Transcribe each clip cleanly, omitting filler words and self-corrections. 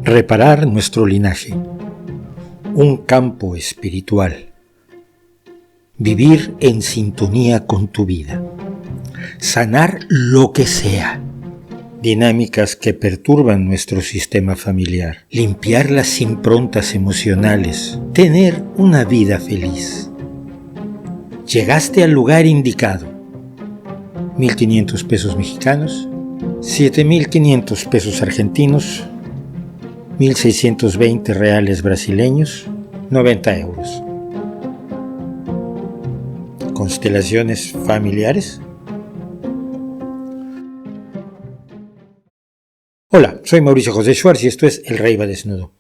Reparar nuestro linaje. Un campo espiritual. Vivir en sintonía con tu vida. Sanar lo que sea. Dinámicas que perturban nuestro sistema familiar. Limpiar las improntas emocionales. Tener una vida feliz. Llegaste al lugar indicado. 1,500 pesos mexicanos, 7,500 pesos argentinos, 1,620 reales brasileños, 90 euros. ¿Constelaciones familiares? Hola, soy Mauricio José Schwartz y esto es El Rey va desnudo.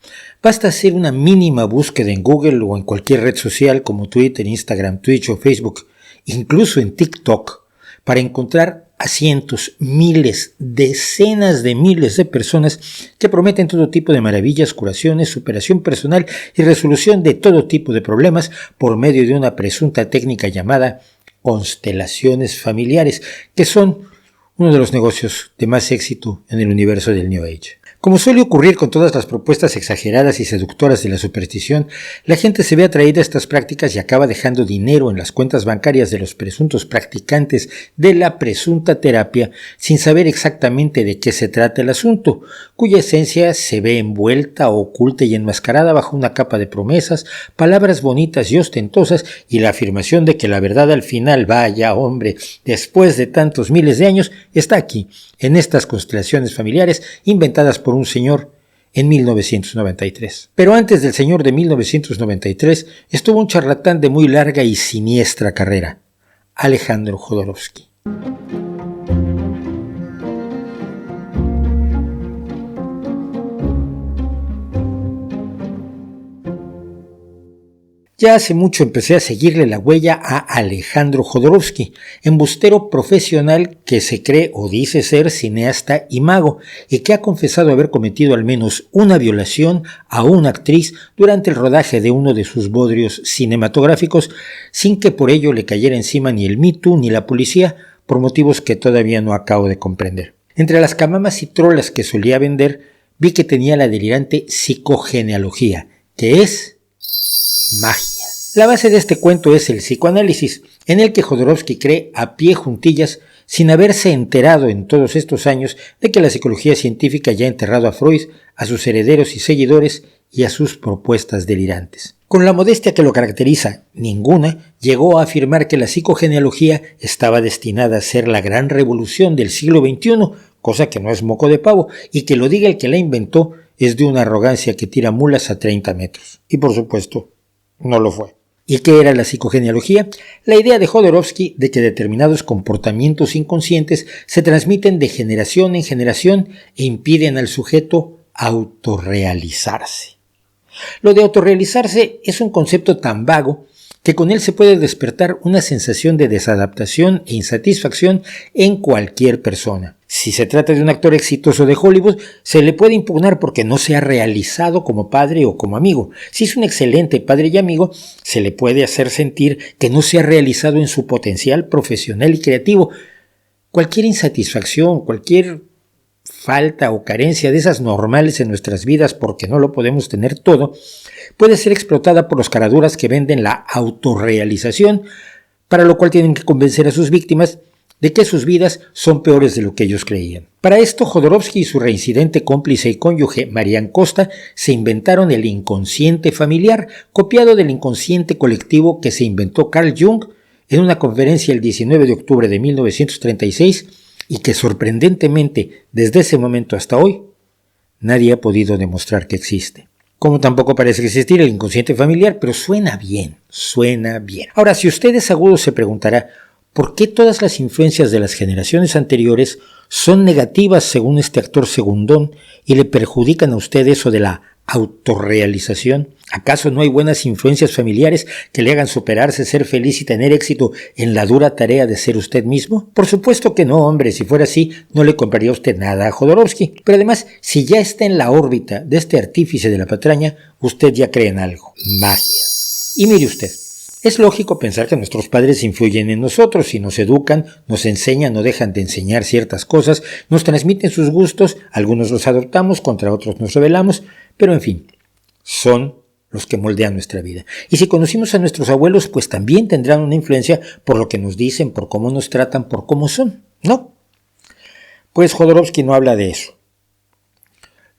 Basta hacer una mínima búsqueda en Google o en cualquier red social como Twitter, Instagram, Twitch o Facebook, incluso en TikTok, para encontrar a cientos, miles, decenas de miles de personas que prometen todo tipo de maravillas, curaciones, superación personal y resolución de todo tipo de problemas por medio de una presunta técnica llamada constelaciones familiares, que son uno de los negocios de más éxito en el universo del New Age. Como suele ocurrir con todas las propuestas exageradas y seductoras de la superstición, la gente se ve atraída a estas prácticas y acaba dejando dinero en las cuentas bancarias de los presuntos practicantes de la presunta terapia sin saber exactamente de qué se trata el asunto, cuya esencia se ve envuelta, oculta y enmascarada bajo una capa de promesas, palabras bonitas y ostentosas y la afirmación de que la verdad al final, vaya hombre, después de tantos miles de años, está aquí, en estas constelaciones familiares inventadas por un señor en 1993. Pero antes del señor de 1993 estuvo un charlatán de muy larga y siniestra carrera, Alejandro Jodorowsky. Ya hace mucho empecé a seguirle la huella a Alejandro Jodorowsky, embustero profesional que se cree o dice ser cineasta y mago, y que ha confesado haber cometido al menos una violación a una actriz durante el rodaje de uno de sus bodrios cinematográficos, sin que por ello le cayera encima ni el Me Too ni la policía, por motivos que todavía no acabo de comprender. Entre las camamas y trolas que solía vender, vi que tenía la delirante psicogenealogía, que es magia. La base de este cuento es el psicoanálisis, en el que Jodorowsky cree a pie juntillas, sin haberse enterado en todos estos años de que la psicología científica ya ha enterrado a Freud, a sus herederos y seguidores y a sus propuestas delirantes. Con la modestia que lo caracteriza, ninguna llegó a afirmar que la psicogenealogía estaba destinada a ser la gran revolución del siglo XXI, cosa que no es moco de pavo, y que lo diga el que la inventó es de una arrogancia que tira mulas a 30 metros. Y por supuesto, no lo fue. ¿Y qué era la psicogenealogía? La idea de Jodorowsky de que determinados comportamientos inconscientes se transmiten de generación en generación e impiden al sujeto autorrealizarse. Lo de autorrealizarse es un concepto tan vago que con él se puede despertar una sensación de desadaptación e insatisfacción en cualquier persona. Si se trata de un actor exitoso de Hollywood, se le puede impugnar porque no se ha realizado como padre o como amigo. Si es un excelente padre y amigo, se le puede hacer sentir que no se ha realizado en su potencial profesional y creativo. Cualquier insatisfacción, cualquier falta o carencia de esas normales en nuestras vidas porque no lo podemos tener todo, puede ser explotada por los caraduras que venden la autorrealización, para lo cual tienen que convencer a sus víctimas de que sus vidas son peores de lo que ellos creían. Para esto, Jodorowsky y su reincidente cómplice y cónyuge, Marianne Costa, se inventaron el inconsciente familiar, copiado del inconsciente colectivo que se inventó Carl Jung en una conferencia el 19 de octubre de 1936 y que sorprendentemente, desde ese momento hasta hoy, nadie ha podido demostrar que existe. Como tampoco parece existir el inconsciente familiar, pero suena bien, suena bien. Ahora, si usted es agudo, se preguntará, ¿por qué todas las influencias de las generaciones anteriores son negativas según este actor segundón y le perjudican a usted eso de la autorrealización? ¿Acaso no hay buenas influencias familiares que le hagan superarse, ser feliz y tener éxito en la dura tarea de ser usted mismo? Por supuesto que no, hombre, si fuera así, no le compraría usted nada a Jodorowsky. Pero además, si ya está en la órbita de este artífice de la patraña, usted ya cree en algo, magia. Y mire usted, Es lógico pensar que nuestros padres influyen en nosotros y nos educan, nos enseñan, no dejan de enseñar ciertas cosas, nos transmiten sus gustos, algunos los adoptamos, contra otros nos rebelamos, pero en fin, son los que moldean nuestra vida. Y si conocimos a nuestros abuelos, pues también tendrán una influencia por lo que nos dicen, por cómo nos tratan, por cómo son, ¿no? Pues Jodorowsky no habla de eso.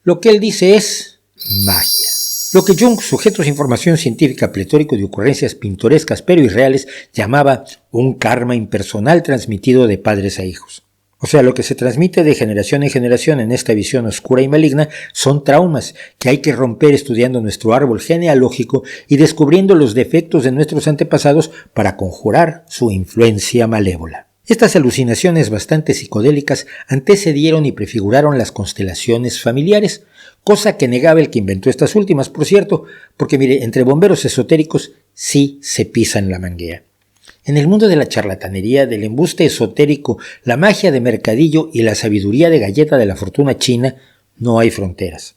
Lo que él dice es magia. Lo que Jung, sujeto a información científica pletórico de ocurrencias pintorescas pero irreales, llamaba un karma impersonal transmitido de padres a hijos. O sea, lo que se transmite de generación en generación en esta visión oscura y maligna son traumas que hay que romper estudiando nuestro árbol genealógico y descubriendo los defectos de nuestros antepasados para conjurar su influencia malévola. Estas alucinaciones bastante psicodélicas antecedieron y prefiguraron las constelaciones familiares, cosa que negaba el que inventó estas últimas, por cierto, porque mire, entre bomberos esotéricos sí se pisan la manguera. En el mundo de la charlatanería, del embuste esotérico, la magia de mercadillo y la sabiduría de galleta de la fortuna china, no hay fronteras.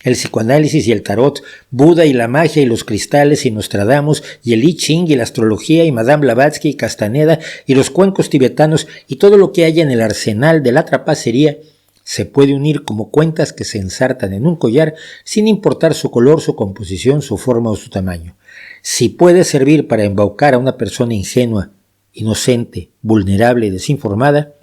El psicoanálisis y el tarot, Buda y la magia y los cristales y Nostradamus y el I Ching y la astrología y Madame Blavatsky y Castaneda y los cuencos tibetanos y todo lo que haya en el arsenal de la trapacería se puede unir como cuentas que se ensartan en un collar sin importar su color, su composición, su forma o su tamaño. Si puede servir para embaucar a una persona ingenua, inocente, vulnerable y desinformada,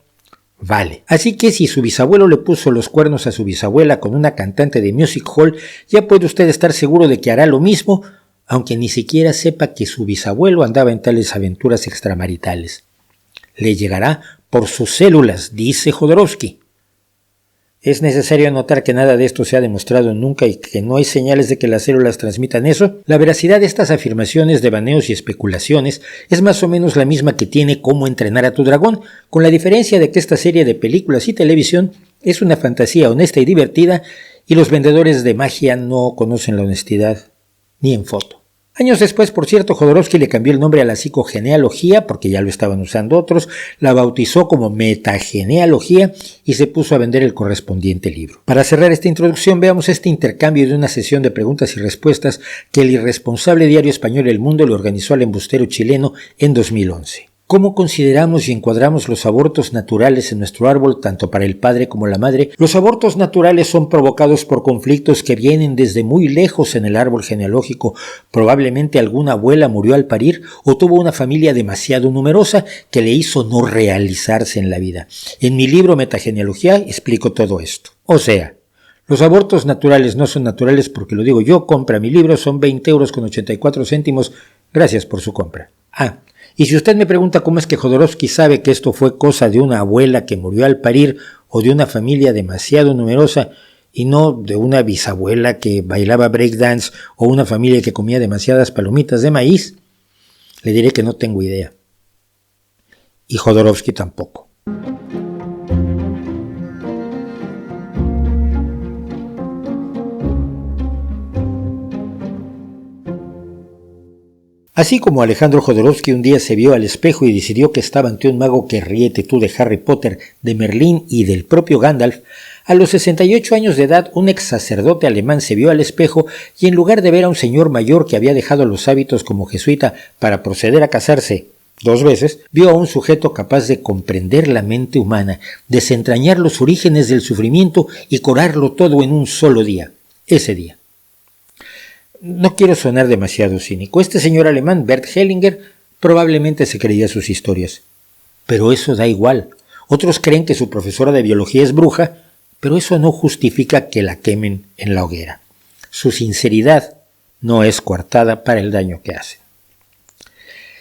vale. Así que si su bisabuelo le puso los cuernos a su bisabuela con una cantante de music hall, ya puede usted estar seguro de que hará lo mismo, aunque ni siquiera sepa que su bisabuelo andaba en tales aventuras extramaritales. Le llegará por sus células, dice Jodorowsky. Es necesario anotar que nada de esto se ha demostrado nunca y que no hay señales de que las células transmitan eso. La veracidad de estas afirmaciones, devaneos y especulaciones es más o menos la misma que tiene Cómo entrenar a tu dragón, con la diferencia de que esta serie de películas y televisión es una fantasía honesta y divertida y los vendedores de magia no conocen la honestidad ni en foto. Años después, por cierto, Jodorowsky le cambió el nombre a la psicogenealogía, porque ya lo estaban usando otros, la bautizó como metagenealogía y se puso a vender el correspondiente libro. Para cerrar esta introducción, veamos este intercambio de una sesión de preguntas y respuestas que el irresponsable diario español El Mundo le organizó al embustero chileno en 2011. ¿Cómo consideramos y encuadramos los abortos naturales en nuestro árbol, tanto para el padre como la madre? Los abortos naturales son provocados por conflictos que vienen desde muy lejos en el árbol genealógico. Probablemente alguna abuela murió al parir o tuvo una familia demasiado numerosa que le hizo no realizarse en la vida. En mi libro Metagenealogía explico todo esto. O sea, los abortos naturales no son naturales porque lo digo yo. Compra mi libro, son 20,84 €. Gracias por su compra. Y si usted me pregunta cómo es que Jodorowsky sabe que esto fue cosa de una abuela que murió al parir o de una familia demasiado numerosa y no de una bisabuela que bailaba breakdance o una familia que comía demasiadas palomitas de maíz, le diré que no tengo idea. Y Jodorowsky tampoco. Así como Alejandro Jodorowsky un día se vio al espejo y decidió que estaba ante un mago que ríete tú de Harry Potter, de Merlín y del propio Gandalf, a los 68 años de edad un ex sacerdote alemán se vio al espejo y en lugar de ver a un señor mayor que había dejado los hábitos como jesuita para proceder a casarse 2 veces, vio a un sujeto capaz de comprender la mente humana, desentrañar los orígenes del sufrimiento y curarlo todo en un solo día, ese día. No quiero sonar demasiado cínico. Este señor alemán, Bert Hellinger, probablemente se creía sus historias. Pero eso da igual. Otros creen que su profesora de biología es bruja, pero eso no justifica que la quemen en la hoguera. Su sinceridad no es coartada para el daño que hace.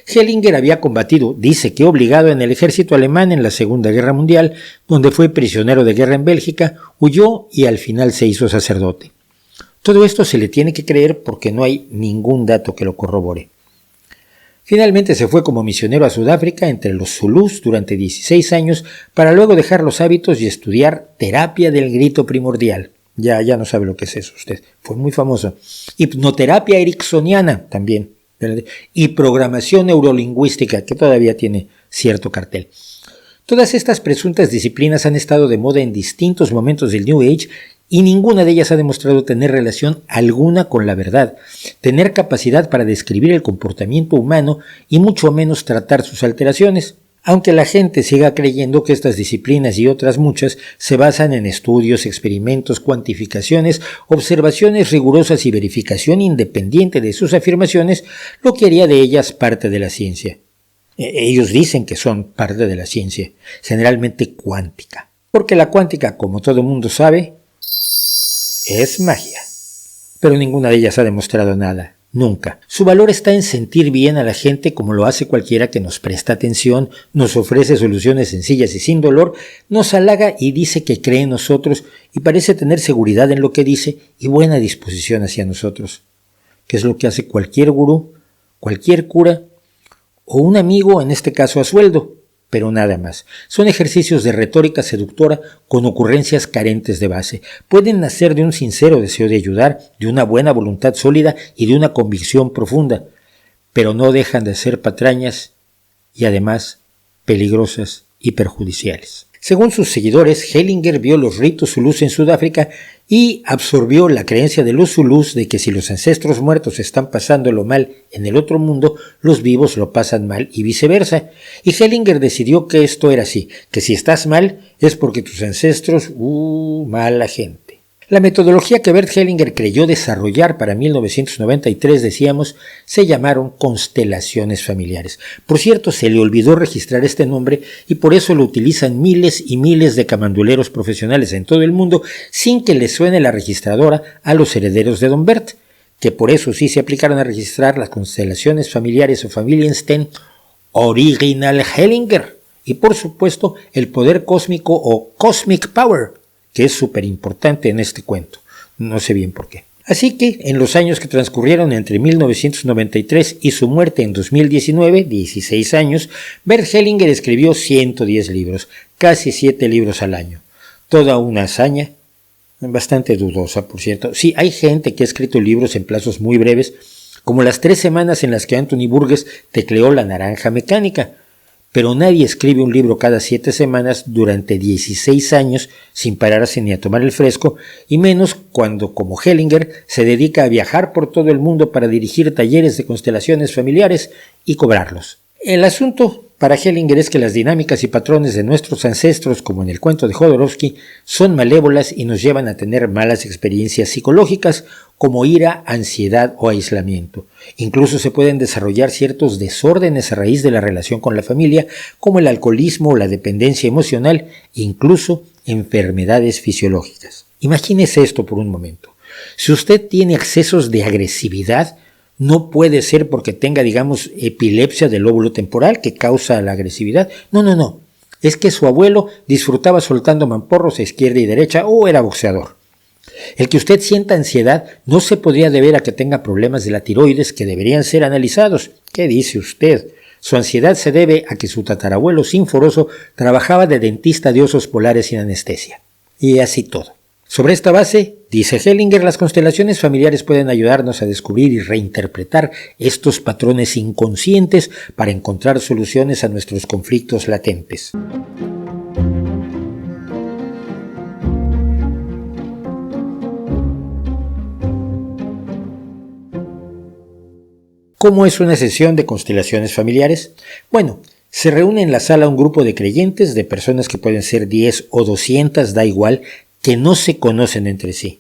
Hellinger había combatido, dice que obligado, en el ejército alemán en la Segunda Guerra Mundial, donde fue prisionero de guerra en Bélgica, huyó y al final se hizo sacerdote. Todo esto se le tiene que creer porque no hay ningún dato que lo corrobore. Finalmente se fue como misionero a Sudáfrica entre los Zulús durante 16 años para luego dejar los hábitos y estudiar terapia del grito primordial. Ya no sabe lo que es eso usted. Fue muy famoso. Hipnoterapia ericksoniana también. Y programación neurolingüística, que todavía tiene cierto cartel. Todas estas presuntas disciplinas han estado de moda en distintos momentos del New Age y ninguna de ellas ha demostrado tener relación alguna con la verdad, tener capacidad para describir el comportamiento humano y mucho menos tratar sus alteraciones. Aunque la gente siga creyendo que estas disciplinas y otras muchas se basan en estudios, experimentos, cuantificaciones, observaciones rigurosas y verificación independiente de sus afirmaciones, lo que haría de ellas parte de la ciencia. Ellos dicen que son parte de la ciencia, generalmente cuántica, porque la cuántica, como todo mundo sabe, es magia. Pero ninguna de ellas ha demostrado nada. Nunca. Su valor está en sentir bien a la gente como lo hace cualquiera que nos presta atención, nos ofrece soluciones sencillas y sin dolor, nos halaga y dice que cree en nosotros y parece tener seguridad en lo que dice y buena disposición hacia nosotros. ¿Qué es lo que hace cualquier gurú, cualquier cura o un amigo, en este caso a sueldo? Pero nada más. Son ejercicios de retórica seductora con ocurrencias carentes de base. Pueden nacer de un sincero deseo de ayudar, de una buena voluntad sólida y de una convicción profunda, pero no dejan de ser patrañas y además peligrosas y perjudiciales. Según sus seguidores, Hellinger vio los ritos zulús en Sudáfrica y absorbió la creencia de los zulús de que si los ancestros muertos están pasándolo mal en el otro mundo, los vivos lo pasan mal y viceversa. Y Hellinger decidió que esto era así, que si estás mal es porque tus ancestros, mala gente. La metodología que Bert Hellinger creyó desarrollar para 1993, decíamos, se llamaron constelaciones familiares. Por cierto, se le olvidó registrar este nombre y por eso lo utilizan miles y miles de camanduleros profesionales en todo el mundo sin que les suene la registradora a los herederos de Don Bert, que por eso sí se aplicaron a registrar las constelaciones familiares o Familiensten Original Hellinger y por supuesto el poder cósmico o Cosmic Power, que es súper importante en este cuento. No sé bien por qué. Así que, en los años que transcurrieron entre 1993 y su muerte en 2019, 16 años, Bert Hellinger escribió 110 libros, casi 7 libros al año. Toda una hazaña, bastante dudosa, por cierto. Sí, hay gente que ha escrito libros en plazos muy breves, como las 3 semanas en las que Anthony Burgess tecleó La Naranja Mecánica, pero nadie escribe un libro cada 7 semanas durante 16 años sin pararse ni a tomar el fresco, y menos cuando, como Hellinger, se dedica a viajar por todo el mundo para dirigir talleres de constelaciones familiares y cobrarlos. El asunto para Hellinger es que las dinámicas y patrones de nuestros ancestros, como en el cuento de Jodorowsky, son malévolas y nos llevan a tener malas experiencias psicológicas como ira, ansiedad o aislamiento. Incluso se pueden desarrollar ciertos desórdenes a raíz de la relación con la familia, como el alcoholismo o la dependencia emocional, incluso enfermedades fisiológicas. Imagínese esto por un momento. Si usted tiene excesos de agresividad, no puede ser porque tenga, digamos, epilepsia del lóbulo temporal que causa la agresividad. No. Es que su abuelo disfrutaba soltando mamporros a izquierda y derecha o era boxeador. El que usted sienta ansiedad no se podría deber a que tenga problemas de la tiroides que deberían ser analizados. ¿Qué dice usted? Su ansiedad se debe a que su tatarabuelo Sinforoso trabajaba de dentista de osos polares sin anestesia. Y así todo. Sobre esta base, dice Hellinger, las constelaciones familiares pueden ayudarnos a descubrir y reinterpretar estos patrones inconscientes para encontrar soluciones a nuestros conflictos latentes. ¿Cómo es una sesión de constelaciones familiares? Bueno, se reúne en la sala un grupo de creyentes, de personas que pueden ser 10 o 200, da igual, que no se conocen entre sí.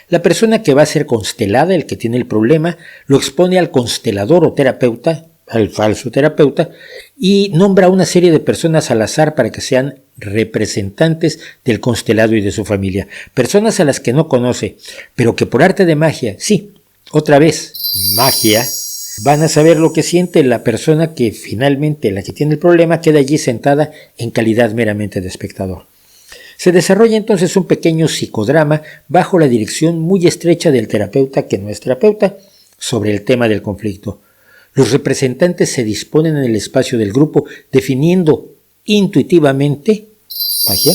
La persona que va a ser constelada, el que tiene el problema, lo expone al constelador o terapeuta, al falso terapeuta, y nombra a una serie de personas al azar para que sean representantes del constelado y de su familia. Personas a las que no conoce, pero que por arte de magia, sí, otra vez, magia, van a saber lo que siente la persona que finalmente, la que tiene el problema, queda allí sentada en calidad meramente de espectador. Se desarrolla entonces un pequeño psicodrama bajo la dirección muy estrecha del terapeuta, que no es terapeuta, sobre el tema del conflicto. Los representantes se disponen en el espacio del grupo definiendo intuitivamente, magia,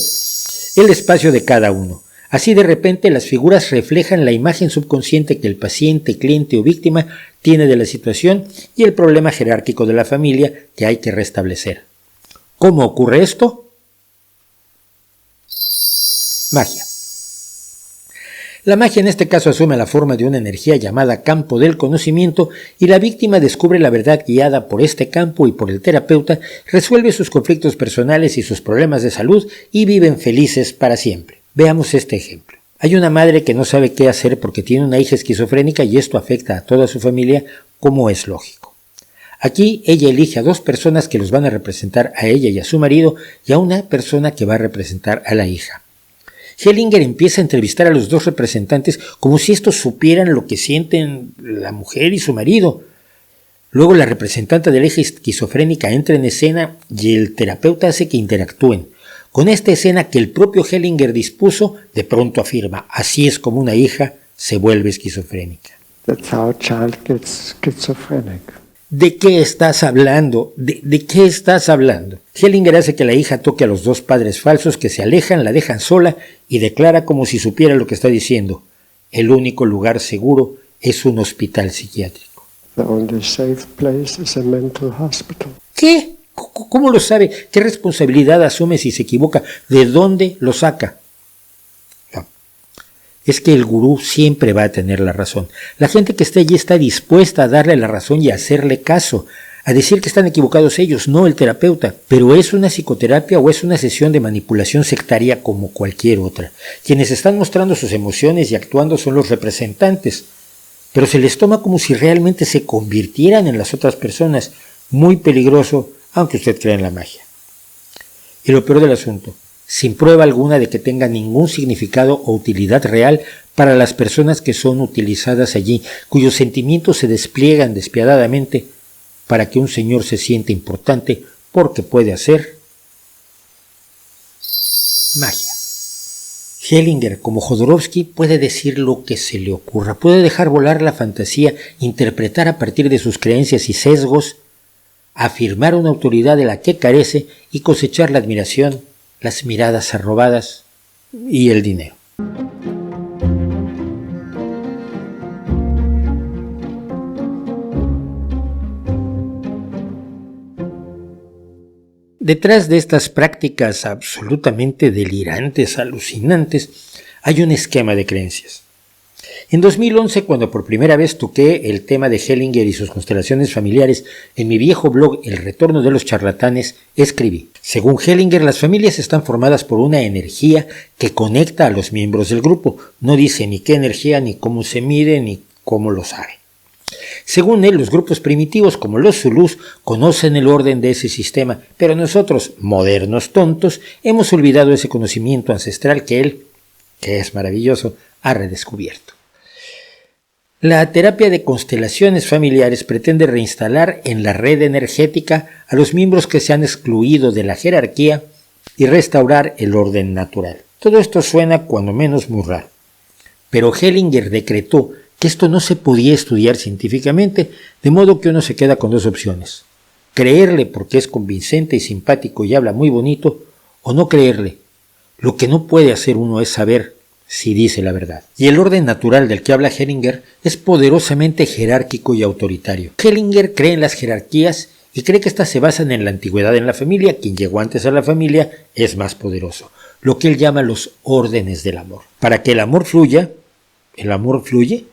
el espacio de cada uno. Así de repente las figuras reflejan la imagen subconsciente que el paciente, cliente o víctima tiene de la situación y el problema jerárquico de la familia que hay que restablecer. ¿Cómo ocurre esto? Magia. La magia en este caso asume la forma de una energía llamada campo del conocimiento y la víctima descubre la verdad guiada por este campo y por el terapeuta, resuelve sus conflictos personales y sus problemas de salud y viven felices para siempre. Veamos este ejemplo. Hay una madre que no sabe qué hacer porque tiene una hija esquizofrénica y esto afecta a toda su familia, como es lógico. Aquí ella elige a 2 personas que los van a representar a ella y a su marido y a una persona que va a representar a la hija. Hellinger empieza a entrevistar a los 2 representantes como si estos supieran lo que sienten la mujer y su marido. Luego la representante de la hija esquizofrénica entra en escena y el terapeuta hace que interactúen. Con esta escena que el propio Hellinger dispuso, de pronto afirma, así es como una hija se vuelve esquizofrénica. That's how a child gets schizophrenic. ¿De qué estás hablando? ¿De qué estás hablando? Hellinger hace que la hija toque a los 2 padres falsos que se alejan, la dejan sola y declara como si supiera lo que está diciendo. El único lugar seguro es un hospital psiquiátrico. The only safe place is a mental hospital. ¿Qué? ¿Cómo lo sabe? ¿Qué responsabilidad asume si se equivoca? ¿De dónde lo saca? No. Es que el gurú siempre va a tener la razón. La gente que está allí está dispuesta a darle la razón y a hacerle caso, a decir que están equivocados ellos, no el terapeuta. Pero ¿es una psicoterapia o es una sesión de manipulación sectaria como cualquier otra? Quienes están mostrando sus emociones y actuando son los representantes, pero se les toma como si realmente se convirtieran en las otras personas. Muy peligroso, aunque usted crea en la magia. Y lo peor del asunto, sin prueba alguna de que tenga ningún significado o utilidad real para las personas que son utilizadas allí, cuyos sentimientos se despliegan despiadadamente para que un señor se sienta importante porque puede hacer magia. Hellinger, como Jodorowsky, puede decir lo que se le ocurra, puede dejar volar la fantasía, interpretar a partir de sus creencias y sesgos, afirmar una autoridad de la que carece y cosechar la admiración, las miradas arrobadas y el dinero. Detrás de estas prácticas absolutamente delirantes, alucinantes, hay un esquema de creencias. En 2011, cuando por primera vez toqué el tema de Hellinger y sus constelaciones familiares en mi viejo blog El Retorno de los Charlatanes, escribí: según Hellinger, las familias están formadas por una energía que conecta a los miembros del grupo. No dice ni qué energía, ni cómo se mide, ni cómo lo sabe. Según él, los grupos primitivos como los Zulús conocen el orden de ese sistema, pero nosotros, modernos tontos, hemos olvidado ese conocimiento ancestral que él, que es maravilloso, ha redescubierto. La terapia de constelaciones familiares pretende reinstalar en la red energética a los miembros que se han excluido de la jerarquía y restaurar el orden natural. Todo esto suena cuando menos muy raro, pero Hellinger decretó que esto no se podía estudiar científicamente, de modo que uno se queda con 2 opciones: creerle porque es convincente y simpático y habla muy bonito, o no creerle. Lo que no puede hacer uno es saber si dice la verdad. Y el orden natural del que habla Hellinger es poderosamente jerárquico y autoritario. Hellinger cree en las jerarquías y cree que éstas se basan en la antigüedad en la familia. Quien llegó antes a la familia es más poderoso. Lo que él llama los órdenes del amor. Para que el amor fluya, el amor fluye,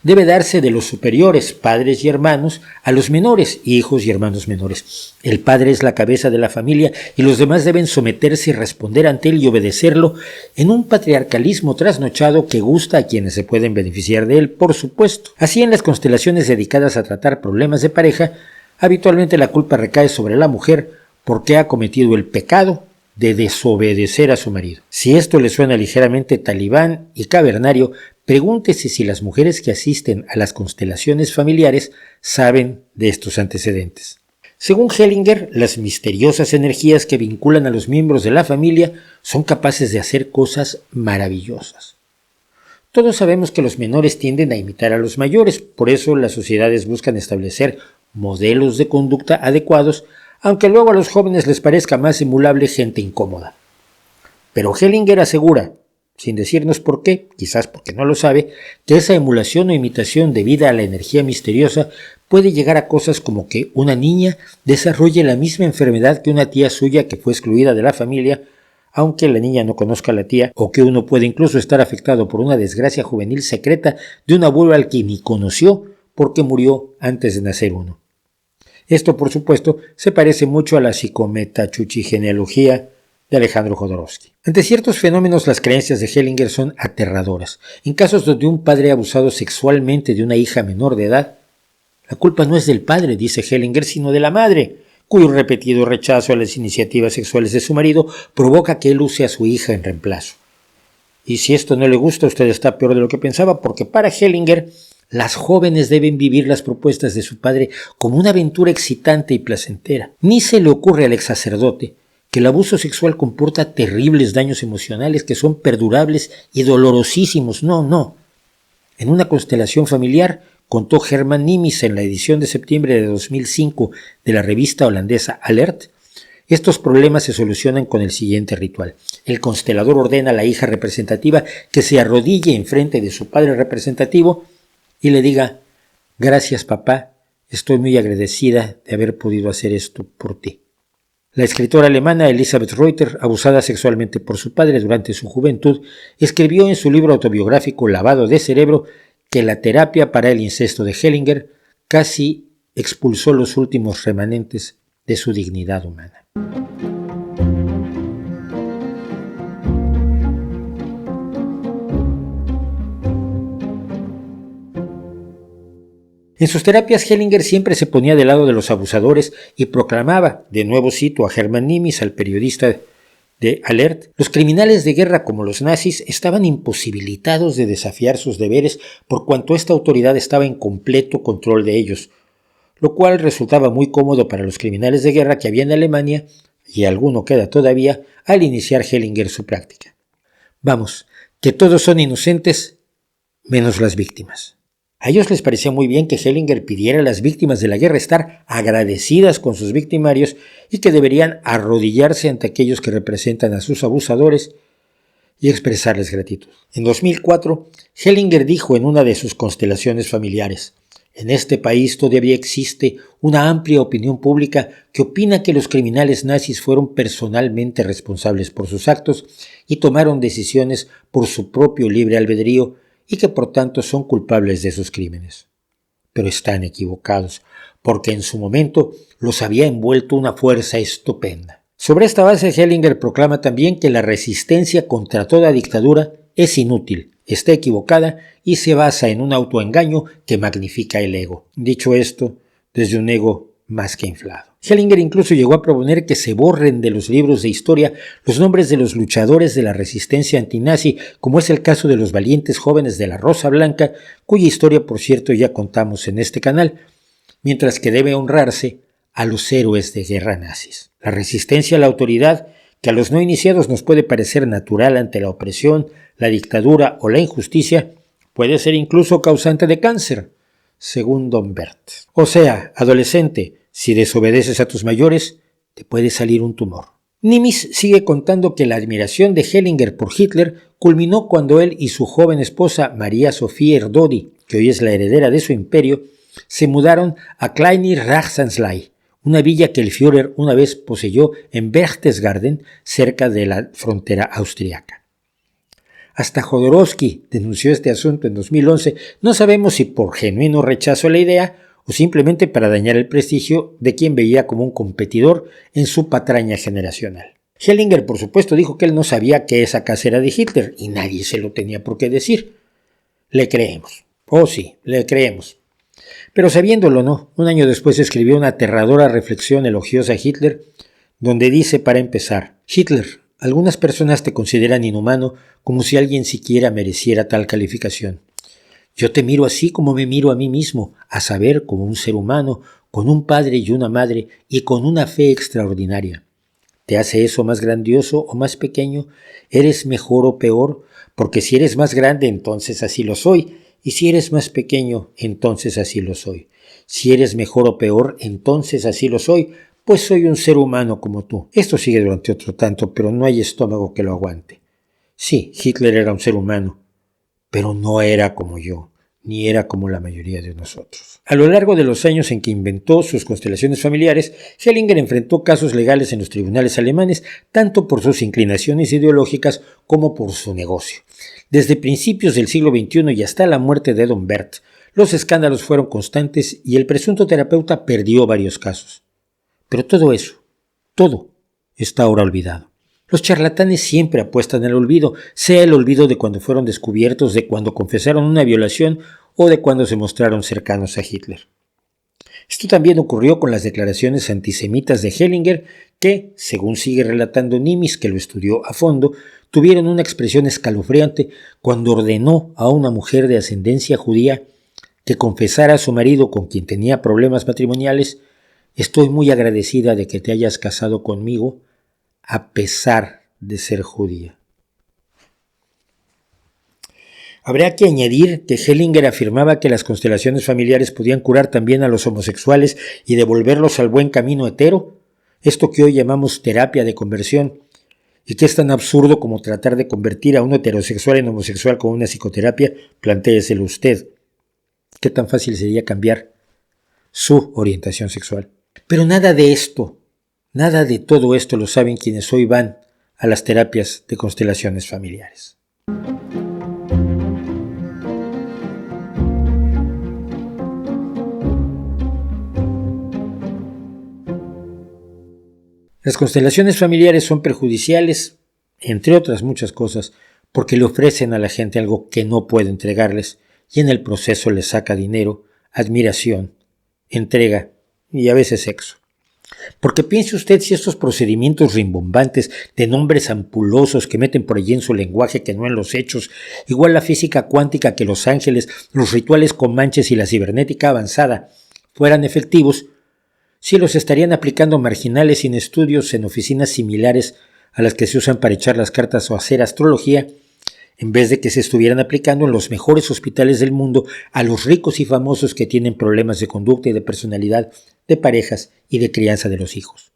debe darse de los superiores, padres y hermanos, a los menores, hijos y hermanos menores. El padre es la cabeza de la familia y los demás deben someterse y responder ante él y obedecerlo en un patriarcalismo trasnochado que gusta a quienes se pueden beneficiar de él, por supuesto. Así, en las constelaciones dedicadas a tratar problemas de pareja, habitualmente la culpa recae sobre la mujer porque ha cometido el pecado de desobedecer a su marido. Si esto le suena ligeramente talibán y cavernario, pregúntese si las mujeres que asisten a las constelaciones familiares saben de estos antecedentes. Según Hellinger, las misteriosas energías que vinculan a los miembros de la familia son capaces de hacer cosas maravillosas. Todos sabemos que los menores tienden a imitar a los mayores, por eso las sociedades buscan establecer modelos de conducta adecuados, aunque luego a los jóvenes les parezca más emulable gente incómoda. Pero Hellinger asegura, sin decirnos por qué, quizás porque no lo sabe, que esa emulación o imitación debida a la energía misteriosa puede llegar a cosas como que una niña desarrolle la misma enfermedad que una tía suya que fue excluida de la familia, aunque la niña no conozca a la tía, o que uno puede incluso estar afectado por una desgracia juvenil secreta de un abuelo al que ni conoció porque murió antes de nacer uno. Esto, por supuesto, se parece mucho a la psicometachuchigenealogía de Alejandro Jodorowsky. Ante ciertos fenómenos, las creencias de Hellinger son aterradoras. En casos donde un padre ha abusado sexualmente de una hija menor de edad, la culpa no es del padre, dice Hellinger, sino de la madre, cuyo repetido rechazo a las iniciativas sexuales de su marido provoca que él use a su hija en reemplazo. Y si esto no le gusta, usted está peor de lo que pensaba, porque para Hellinger, las jóvenes deben vivir las propuestas de su padre como una aventura excitante y placentera. Ni se le ocurre al ex sacerdote que el abuso sexual comporta terribles daños emocionales que son perdurables y dolorosísimos. No. En una constelación familiar, contó Herman Nimis en la edición de septiembre de 2005 de la revista holandesa Alert, estos problemas se solucionan con el siguiente ritual. El constelador ordena a la hija representativa que se arrodille enfrente de su padre representativo y le diga: gracias papá, estoy muy agradecida de haber podido hacer esto por ti. La escritora alemana Elisabeth Reuter, abusada sexualmente por su padre durante su juventud, escribió en su libro autobiográfico Lavado de Cerebro que la terapia para el incesto de Hellinger casi expulsó los últimos remanentes de su dignidad humana. En sus terapias, Hellinger siempre se ponía del lado de los abusadores y proclamaba, de nuevo cito a Herman Nimis, al periodista de Alert, los criminales de guerra como los nazis estaban imposibilitados de desafiar sus deberes por cuanto esta autoridad estaba en completo control de ellos, lo cual resultaba muy cómodo para los criminales de guerra que había en Alemania, y alguno queda todavía, al iniciar Hellinger su práctica. Vamos, que todos son inocentes menos las víctimas. A ellos les parecía muy bien que Hellinger pidiera a las víctimas de la guerra estar agradecidas con sus victimarios y que deberían arrodillarse ante aquellos que representan a sus abusadores y expresarles gratitud. En 2004, Hellinger dijo en una de sus constelaciones familiares: en este país todavía existe una amplia opinión pública que opina que los criminales nazis fueron personalmente responsables por sus actos y tomaron decisiones por su propio libre albedrío y que por tanto son culpables de sus crímenes. Pero están equivocados, porque en su momento los había envuelto una fuerza estupenda. Sobre esta base, Hellinger proclama también que la resistencia contra toda dictadura es inútil, está equivocada y se basa en un autoengaño que magnifica el ego. Dicho esto, desde un ego más que inflado. Hellinger incluso llegó a proponer que se borren de los libros de historia los nombres de los luchadores de la resistencia antinazi, como es el caso de los valientes jóvenes de la Rosa Blanca, cuya historia, por cierto, ya contamos en este canal, mientras que debe honrarse a los héroes de guerra nazis. La resistencia a la autoridad, que a los no iniciados nos puede parecer natural ante la opresión, la dictadura o la injusticia, puede ser incluso causante de cáncer, según Don Bert. O sea, adolescente, si desobedeces a tus mayores, te puede salir un tumor. Nimis sigue contando que la admiración de Hellinger por Hitler culminó cuando él y su joven esposa María Sofía Erdődy, que hoy es la heredera de su imperio, se mudaron a Kleine Rachsansley, una villa que el Führer una vez poseyó en Berchtesgaden, cerca de la frontera austriaca. Hasta Jodorowsky denunció este asunto en 2011, no sabemos si por genuino rechazo a la idea o simplemente para dañar el prestigio de quien veía como un competidor en su patraña generacional. Hellinger, por supuesto, dijo que él no sabía que esa casa era de Hitler y nadie se lo tenía por qué decir. Le creemos. Oh sí, le creemos. Pero sabiéndolo o no, un año después escribió una aterradora reflexión elogiosa a Hitler, donde dice para empezar: Hitler, algunas personas te consideran inhumano como si alguien siquiera mereciera tal calificación. Yo te miro así como me miro a mí mismo, a saber, como un ser humano, con un padre y una madre y con una fe extraordinaria. ¿Te hace eso más grandioso o más pequeño? ¿Eres mejor o peor? Porque si eres más grande, entonces así lo soy, y si eres más pequeño, entonces así lo soy. Si eres mejor o peor, entonces así lo soy, pues soy un ser humano como tú. Esto sigue durante otro tanto, pero no hay estómago que lo aguante. Sí, Hitler era un ser humano, pero no era como yo, ni era como la mayoría de nosotros. A lo largo de los años en que inventó sus constelaciones familiares, Hellinger enfrentó casos legales en los tribunales alemanes, tanto por sus inclinaciones ideológicas como por su negocio. Desde principios del siglo XXI y hasta la muerte de Don Bert, los escándalos fueron constantes y el presunto terapeuta perdió varios casos. Pero todo eso, todo, está ahora olvidado. Los charlatanes siempre apuestan al olvido, sea el olvido de cuando fueron descubiertos, de cuando confesaron una violación o de cuando se mostraron cercanos a Hitler. Esto también ocurrió con las declaraciones antisemitas de Hellinger, que, según sigue relatando Nimitz, que lo estudió a fondo, tuvieron una expresión escalofriante cuando ordenó a una mujer de ascendencia judía que confesara a su marido con quien tenía problemas matrimoniales: «Estoy muy agradecida de que te hayas casado conmigo a pesar de ser judía». Habría que añadir que Hellinger afirmaba que las constelaciones familiares podían curar también a los homosexuales y devolverlos al buen camino hetero, esto que hoy llamamos terapia de conversión, y que es tan absurdo como tratar de convertir a un heterosexual en homosexual con una psicoterapia. Plantéeselo usted. ¿Qué tan fácil sería cambiar su orientación sexual? Pero nada de esto, nada de todo esto lo saben quienes hoy van a las terapias de constelaciones familiares. Las constelaciones familiares son perjudiciales, entre otras muchas cosas, porque le ofrecen a la gente algo que no puede entregarles y en el proceso les saca dinero, admiración, entrega y a veces sexo. Porque piense usted si estos procedimientos rimbombantes de nombres ampulosos que meten por allí en su lenguaje que no en los hechos, igual la física cuántica que los ángeles, los rituales comanches y la cibernética avanzada, fueran efectivos, si los estarían aplicando marginales sin estudios en oficinas similares a las que se usan para echar las cartas o hacer astrología, en vez de que se estuvieran aplicando en los mejores hospitales del mundo a los ricos y famosos que tienen problemas de conducta y de personalidad, de parejas y de crianza de los hijos.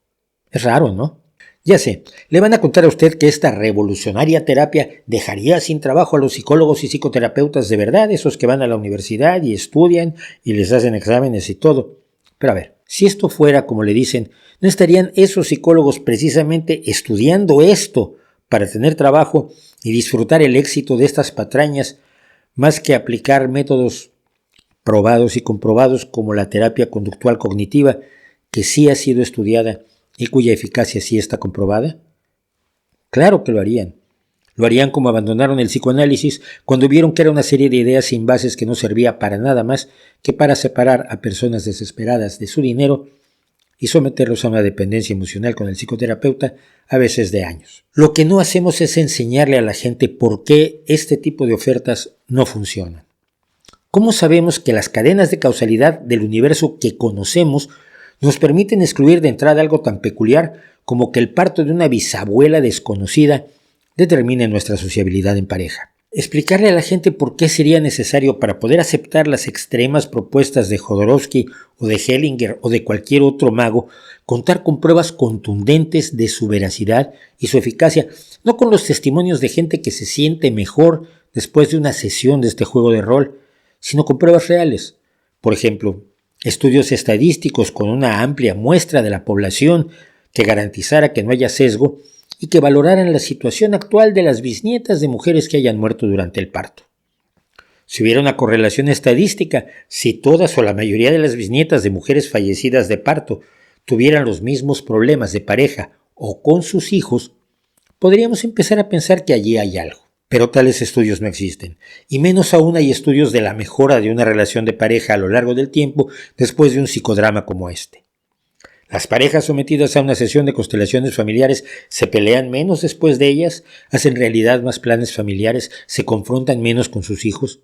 Es raro, ¿no? Ya sé, le van a contar a usted que esta revolucionaria terapia dejaría sin trabajo a los psicólogos y psicoterapeutas de verdad, esos que van a la universidad y estudian y les hacen exámenes y todo. Pero a ver, si esto fuera como le dicen, ¿no estarían esos psicólogos precisamente estudiando esto para tener trabajo y disfrutar el éxito de estas patrañas, más que aplicar métodos probados y comprobados como la terapia conductual cognitiva, que sí ha sido estudiada y cuya eficacia sí está comprobada? Claro que lo harían. Lo harían como abandonaron el psicoanálisis cuando vieron que era una serie de ideas sin bases que no servía para nada más que para separar a personas desesperadas de su dinero y someterlos a una dependencia emocional con el psicoterapeuta, a veces de años. Lo que no hacemos es enseñarle a la gente por qué este tipo de ofertas no funcionan. ¿Cómo sabemos que las cadenas de causalidad del universo que conocemos nos permiten excluir de entrada algo tan peculiar como que el parto de una bisabuela desconocida determine nuestra sociabilidad en pareja? Explicarle a la gente por qué sería necesario, para poder aceptar las extremas propuestas de Jodorowsky o de Hellinger o de cualquier otro mago, contar con pruebas contundentes de su veracidad y su eficacia, no con los testimonios de gente que se siente mejor después de una sesión de este juego de rol, sino con pruebas reales. Por ejemplo, estudios estadísticos con una amplia muestra de la población que garantizara que no haya sesgo y que valoraran la situación actual de las bisnietas de mujeres que hayan muerto durante el parto. Si hubiera una correlación estadística, si todas o la mayoría de las bisnietas de mujeres fallecidas de parto tuvieran los mismos problemas de pareja o con sus hijos, podríamos empezar a pensar que allí hay algo. Pero tales estudios no existen, y menos aún hay estudios de la mejora de una relación de pareja a lo largo del tiempo después de un psicodrama como este. Las parejas sometidas a una sesión de constelaciones familiares se pelean menos después de ellas, hacen realidad más planes familiares, se confrontan menos con sus hijos.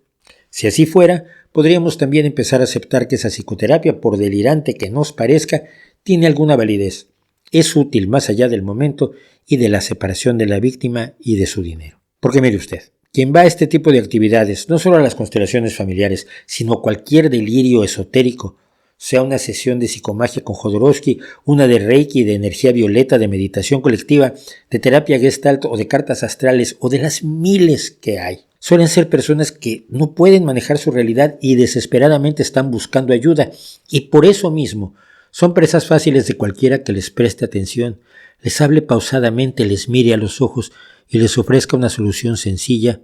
Si así fuera, podríamos también empezar a aceptar que esa psicoterapia, por delirante que nos parezca, tiene alguna validez. Es útil más allá del momento y de la separación de la víctima y de su dinero. Porque mire usted, quien va a este tipo de actividades, no solo a las constelaciones familiares, sino a cualquier delirio esotérico, sea una sesión de psicomagia con Jodorowsky, una de Reiki, de energía violeta, de meditación colectiva, de terapia Gestalt o de cartas astrales o de las miles que hay. Suelen ser personas que no pueden manejar su realidad y desesperadamente están buscando ayuda, y por eso mismo son presas fáciles de cualquiera que les preste atención, les hable pausadamente, les mire a los ojos y les ofrezca una solución sencilla,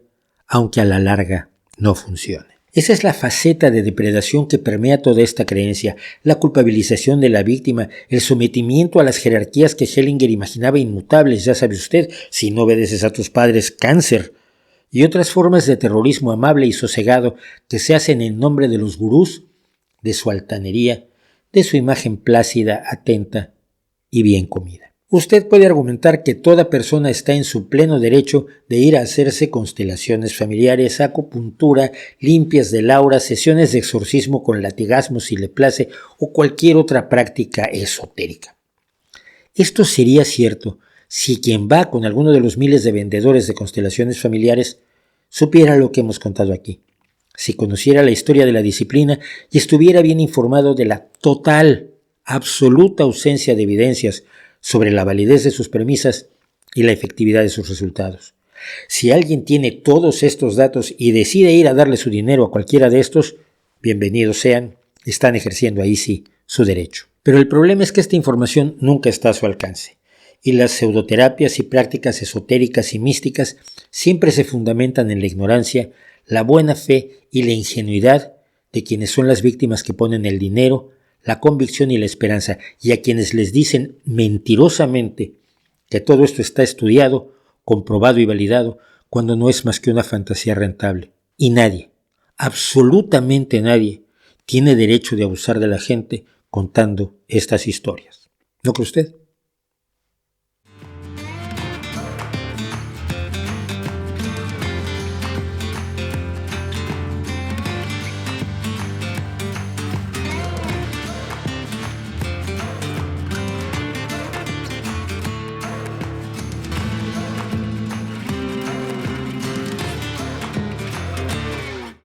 aunque a la larga no funcione. Esa es la faceta de depredación que permea toda esta creencia, la culpabilización de la víctima, el sometimiento a las jerarquías que Hellinger imaginaba inmutables, ya sabe usted, si no obedeces a tus padres, cáncer, y otras formas de terrorismo amable y sosegado que se hacen en nombre de los gurús, de su altanería, de su imagen plácida, atenta y bien comida. Usted puede argumentar que toda persona está en su pleno derecho de ir a hacerse constelaciones familiares, acupuntura, limpias del aura, sesiones de exorcismo con latigazos si le place o cualquier otra práctica esotérica. Esto sería cierto si quien va con alguno de los miles de vendedores de constelaciones familiares supiera lo que hemos contado aquí, si conociera la historia de la disciplina y estuviera bien informado de la total, absoluta ausencia de evidencias sobre la validez de sus premisas y la efectividad de sus resultados. Si alguien tiene todos estos datos y decide ir a darle su dinero a cualquiera de estos, bienvenidos sean, están ejerciendo ahí sí su derecho. Pero el problema es que esta información nunca está a su alcance, y las pseudoterapias y prácticas esotéricas y místicas siempre se fundamentan en la ignorancia, la buena fe y la ingenuidad de quienes son las víctimas que ponen el dinero, la convicción y la esperanza, y a quienes les dicen mentirosamente que todo esto está estudiado, comprobado y validado, cuando no es más que una fantasía rentable. Y nadie, absolutamente nadie, tiene derecho de abusar de la gente contando estas historias. ¿No cree usted?